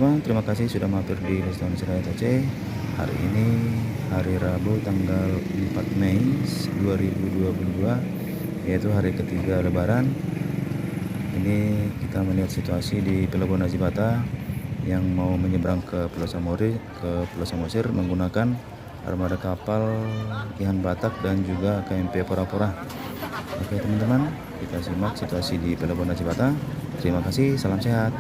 teman-teman, terima kasih sudah mampir di restoran Sirayat Aceh. Hari ini hari Rabu tanggal 4 Mei 2022, yaitu hari ketiga Lebaran. Ini kita melihat situasi di Pelabuhan Haji Bata yang mau menyeberang ke Pulau Samosir menggunakan armada kapal Ihan Batak dan juga KMP Pora-Pora. Oke teman-teman, kita simak situasi di Pelabuhan Haji Bata. Terima kasih, salam sehat.